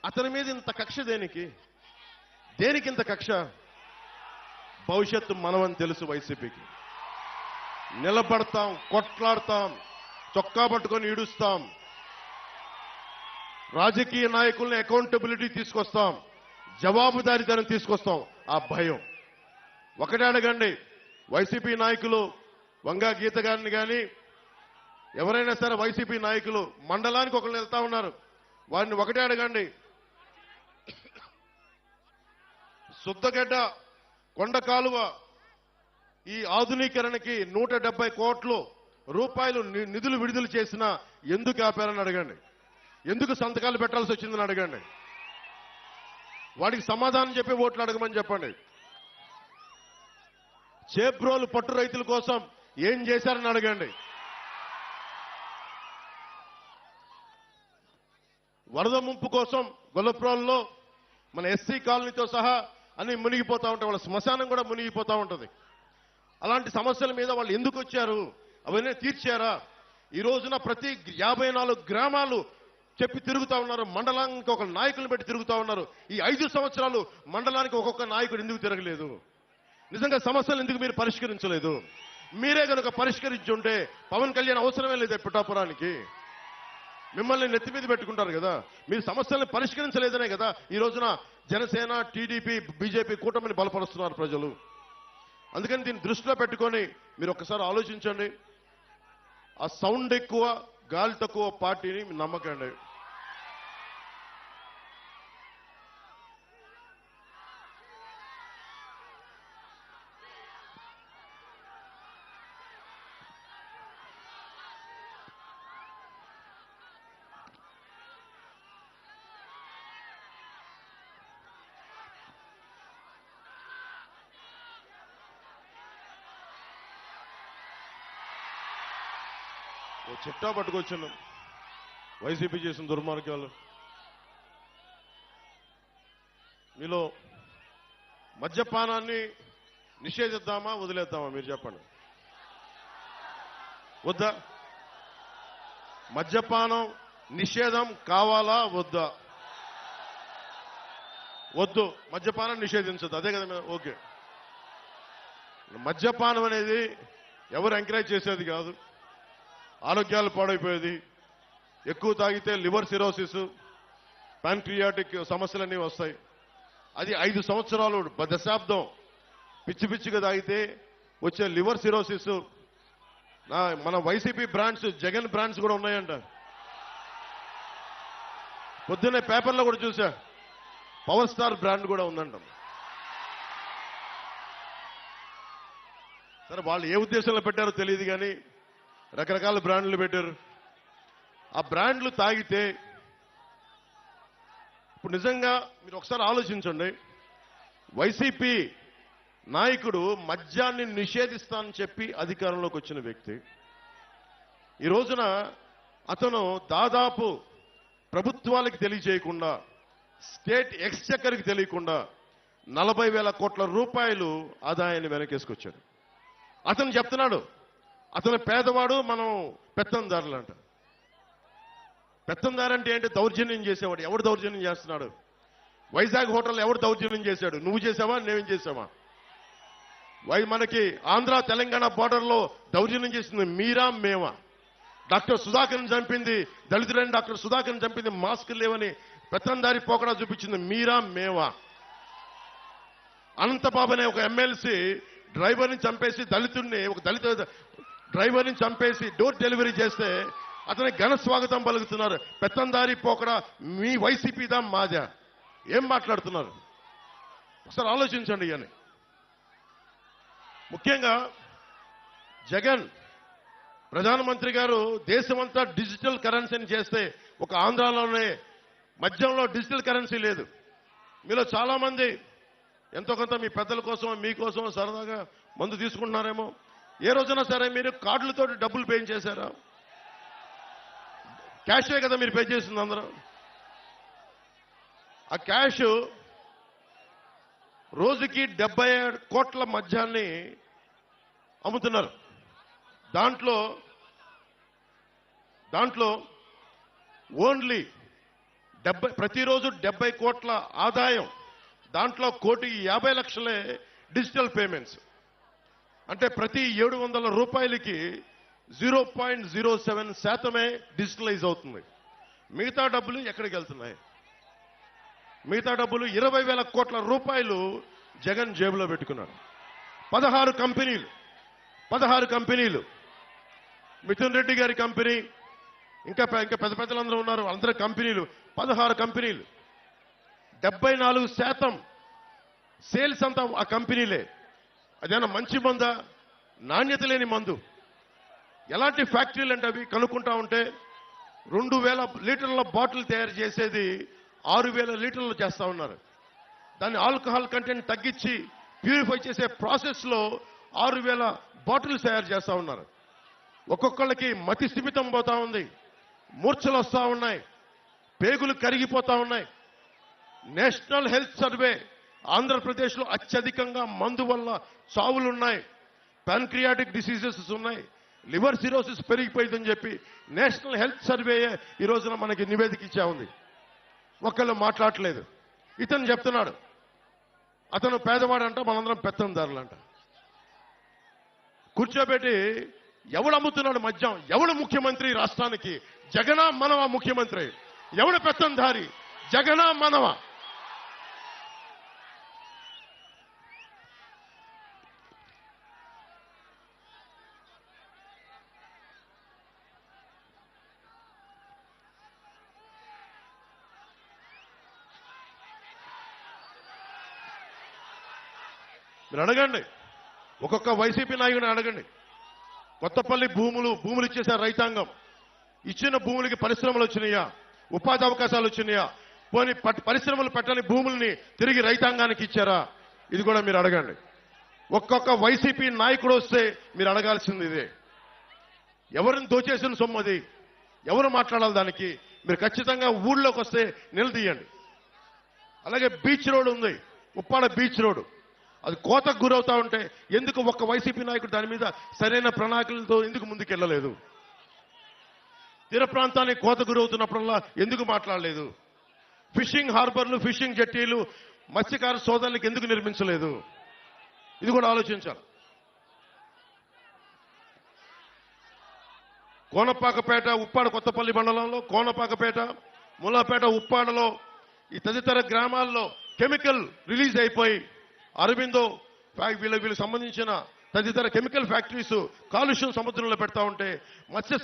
అతని మీద ఇంత కక్ష దేనికి? దేనికి ఇంత కక్ష? భవిష్యత్తు మనమని తెలుసు వైసీపీకి. నిలబడతాం, కొట్లాడతాం, చొక్కా పట్టుకొని ఈడుస్తాం, రాజకీయ నాయకుల్ని అకౌంటబిలిటీ తీసుకొస్తాం, జవాబుదారీతనం తీసుకొస్తాం. ఆ భయం ఒకటే అడగండి. వైసీపీ నాయకులు వంగా గీత గారిని కానీ ఎవరైనా సరే వైసీపీ నాయకులు మండలానికి ఒకళ్ళు వెళ్తా ఉన్నారు, వారిని ఒకటే అడగండి. సుద్దగడ్డ కొండ కాలువ ఈ ఆధునీకరణకి 170 కోట్ల రూపాయలు నిధులు విడుదల చేసినా ఎందుకు ఆపారని అడగండి. ఎందుకు సంతకాలు పెట్టాల్సి వచ్చిందని అడగండి. వాడికి సమాధానం చెప్పి ఓట్లు అడగమని చెప్పండి. చేబ్రోలు పట్టు రైతుల కోసం ఏం చేశారని అడగండి. వరద ముంపు కోసం గొల్లప్రోల్లో మన ఎస్సీ కాలనీతో సహా అన్ని మునిగిపోతా ఉంటాయి, వాళ్ళ శ్మశానం కూడా మునిగిపోతా ఉంటుంది. అలాంటి సమస్యల మీద వాళ్ళు ఎందుకు వచ్చారు? అవన్నీ తీర్చారా? ఈ రోజున ప్రతి 54 గ్రామాలు చెప్పి తిరుగుతా ఉన్నారు, మండలానికి ఒక నాయకులను పెట్టి తిరుగుతా ఉన్నారు. ఈ 5 సంవత్సరాలు మండలానికి ఒక్కొక్క నాయకుడు ఎందుకు తిరగలేదు? నిజంగా సమస్యలు ఎందుకు మీరు పరిష్కరించలేదు? మీరే కనుక పరిష్కరించుంటే పవన్ కళ్యాణ్ అవసరమే లేదు పిఠాపురానికి. మిమ్మల్ని నెత్తి మీద పెట్టుకుంటారు కదా. మీరు సమస్యలను పరిష్కరించలేదనే కదా ఈ రోజున జనసేన, టీడీపీ, బీజేపీ కూటమిని బలపరుస్తున్నారు ప్రజలు. అందుకని దీన్ని దృష్టిలో పెట్టుకొని మీరు ఒక్కసారి ఆలోచించండి. ఆ సౌండ్ ఎక్కువ గాలి తక్కువ పార్టీని నమ్మకండి. చిట్టా పట్టుకొచ్చాను వైసీపీ చేసిన దుర్మార్గాలు. మీలో మద్యపానాన్ని నిషేధిద్దామా వదిలేద్దామా? మీరు చెప్పండి. వద్దా? మద్యపానం నిషేధం కావాలా వద్దా? వద్దు, మద్యపానం నిషేధించదు. అదే కదా. ఓకే, మద్యపానం అనేది ఎవరు ఎంకరేజ్ చేసేది కాదు. ఆరోగ్యాలు పాడైపోయేది. ఎక్కువ తాగితే లివర్ సిరోసిస్, ప్యాంక్రియాటిక్ సమస్యలన్నీ వస్తాయి. అది 5 సంవత్సరాలు దశాబ్దం పిచ్చి పిచ్చిగా తాగితే వచ్చే లివర్ సిరోసిస్. మన వైసీపీ బ్రాండ్స్, జగన్ బ్రాండ్స్ కూడా ఉన్నాయంట. పొద్దున్నే పేపర్లో కూడా చూసా, పవర్ స్టార్ బ్రాండ్ కూడా ఉందంట. సరే, వాళ్ళు ఏ ఉద్దేశంలో పెట్టారో తెలియదు కానీ రకరకాల బ్రాండ్లు పెట్టారు. ఆ బ్రాండ్లు తాగితే ఇప్పుడు నిజంగా మీరు ఒకసారి ఆలోచించండి. వైసీపీ నాయకుడు మద్యాన్ని నిషేధిస్తానని చెప్పి అధికారంలోకి వచ్చిన వ్యక్తి. ఈ రోజున అతను దాదాపు ప్రభుత్వాలకు తెలియజేయకుండా, స్టేట్ ఎక్స్చెక్కర్కి తెలియకుండా 40,000 కోట్ల రూపాయలు ఆదాయాన్ని వెనకేసుకొచ్చాడు. అతను చెప్తున్నాడు అతను పేదవాడు, మనం పెత్తందారులు అంట. పెత్తందారు అంటే ఏంటి? దౌర్జన్యం చేసేవాడు. ఎవడు దౌర్జన్యం చేస్తున్నాడు? వైజాగ్ హోటల్లో ఎవడు దౌర్జన్యం చేశాడు? నువ్వు చేసావా? నేనేం చేసావా? మనకి ఆంధ్ర తెలంగాణ బోర్డర్లో దౌర్జన్యం చేసింది మీరా మేమా? డాక్టర్ సుధాకర్ని చంపింది, దళితుడైన డాక్టర్ సుధాకర్ని చంపింది మాస్క్ లేవని పెత్తందారి పోకడా చూపించింది మీరా మేమా? అనంతబాబు అనే ఒక ఎమ్మెల్సీ డ్రైవర్ని చంపేసి, ఒక దళిత డ్రైవర్ని చంపేసి డోర్ డెలివరీ చేస్తే అతనికి ఘన స్వాగతం పలుకుతున్నారు. పెత్తందారి పోకడా మీ వైసీపీదా మాదా? ఏం మాట్లాడుతున్నారు? ఒకసారి ఆలోచించండి. అని ముఖ్యంగా జగన్ ప్రధానమంత్రి గారు దేశమంతా డిజిటల్ కరెన్సీని చేస్తే ఒక ఆంధ్రాలోనే మద్యంలో డిజిటల్ కరెన్సీ లేదు. మీలో చాలా మంది ఎంతో కొంత మీ పెద్దల కోసం, మీకోసం సరదాగా మందు తీసుకుంటున్నారేమో. ఏ రోజున సరే మీరు కార్డులతో డబ్బులు పే చేశారా? క్యాషే కదా మీరు పే చేసింది అందరూ. ఆ క్యాష్ రోజుకి 77 కోట్ల మద్యాన్ని అమ్ముతున్నారు. దాంట్లో ఓన్లీ ప్రతిరోజు 70 కోట్ల ఆదాయం, దాంట్లో 1,50,00,000 డిజిటల్ పేమెంట్స్. అంటే ప్రతి 700 రూపాయలకి 0.07% డిజిటలైజ్ అవుతుంది. మిగతా డబ్బులు ఎక్కడికి వెళ్తున్నాయి? మిగతా డబ్బులు 20,000 కోట్ల రూపాయలు జగన్ జేబులో పెట్టుకున్నారు. 16 కంపెనీలు, మిథున్ రెడ్డి గారి కంపెనీ, ఇంకా పెద్ద పెద్దలందరూ ఉన్నారు, అందరి కంపెనీలు, 16 కంపెనీలు. 74% సేల్స్ అంతా ఆ కంపెనీలే. అదేనా మంచి మందా? నాణ్యత లేని మందు. ఎలాంటి ఫ్యాక్టరీలు అంటే అవి కనుక్కుంటా ఉంటే 2,000 లీటర్ల బాటిల్ తయారు చేసేది 6,000 లీటర్లు చేస్తా ఉన్నారు. దాన్ని ఆల్కహాల్ కంటెంట్ తగ్గించి ప్యూరిఫై చేసే ప్రాసెస్ లో 6,000 బాటిల్స్ తయారు చేస్తా ఉన్నారు. ఒక్కొక్కళ్ళకి మతి స్థిమితం పోతా ఉంది, మూర్ఛలు వస్తా ఉన్నాయి, పేగులు కరిగిపోతా ఉన్నాయి. నేషనల్ హెల్త్ సర్వే ఆంధ్రప్రదేశ్లో అత్యధికంగా మందు వల్ల చావులున్నాయి, ప్యాన్క్రియాటిక్ డిసీజెస్ ఉన్నాయి, లివర్ సిరోసిస్ పెరిగిపోయిందని చెప్పి నేషనల్ హెల్త్ సర్వే ఈ రోజున మనకి నివేదిక ఇచ్చా ఉంది. ఒక్కళ్ళు మాట్లాడలేదు. ఇతను చెప్తున్నాడు అతను పేదవాడంట, మనందరం పెత్తందారులంట. కూర్చోబెట్టి ఎవడు అమ్ముతున్నాడు మద్యం? ఎవడు ముఖ్యమంత్రి రాష్ట్రానికి? జగనా మనవా ముఖ్యమంత్రి? ఎవడు పెత్తందారి? జగనా మనవా? మీరు అడగండి, ఒక్కొక్క వైసీపీ నాయకుని అడగండి. కొత్తపల్లి భూములు ఇచ్చేశారు రైతాంగం. ఇచ్చిన భూములకి పరిశ్రమలు వచ్చినాయా? ఉపాధి అవకాశాలు వచ్చినాయా? పోనీ పరిశ్రమలు పెట్టని భూముల్ని తిరిగి రైతాంగానికి ఇచ్చారా? ఇది కూడా మీరు అడగండి. ఒక్కొక్క వైసీపీ నాయకుడు వస్తే మీరు అడగాల్సింది ఇదే. ఎవరిని దోచేసిన సొమ్మది? ఎవరు మాట్లాడాలి దానికి? మీరు ఖచ్చితంగా ఊళ్ళోకి వస్తే నిలదీయండి. అలాగే బీచ్ రోడ్ ఉంది, ఉప్పాడ బీచ్ రోడ్, అది కోతకు గురవుతా ఉంటే ఎందుకు ఒక్క వైసీపీ నాయకుడు దాని మీద సరైన ప్రణాళికలతో ఎందుకు ముందుకెళ్లలేదు? తీర ప్రాంతానికి కోత గురవుతున్నప్పుడల్లా ఎందుకు మాట్లాడలేదు? ఫిషింగ్ హార్బర్లు, ఫిషింగ్ జట్టీలు మత్స్యకార సోదరులకు ఎందుకు నిర్మించలేదు? ఇది కూడా ఆలోచించాలి. కోనపాకపేట, ఉప్పాడ కొత్తపల్లి మండలంలో కోనపాకపేట, ములాపేట, ఉప్పాడలో ఈ తదితర గ్రామాల్లో కెమికల్ రిలీజ్ అయిపోయి అరవిందో వీళ్ళకి సంబంధించిన తదితర కెమికల్ ఫ్యాక్టరీస్ కాలుష్యం సముద్రంలో పెడతా ఉంటే మత్స్య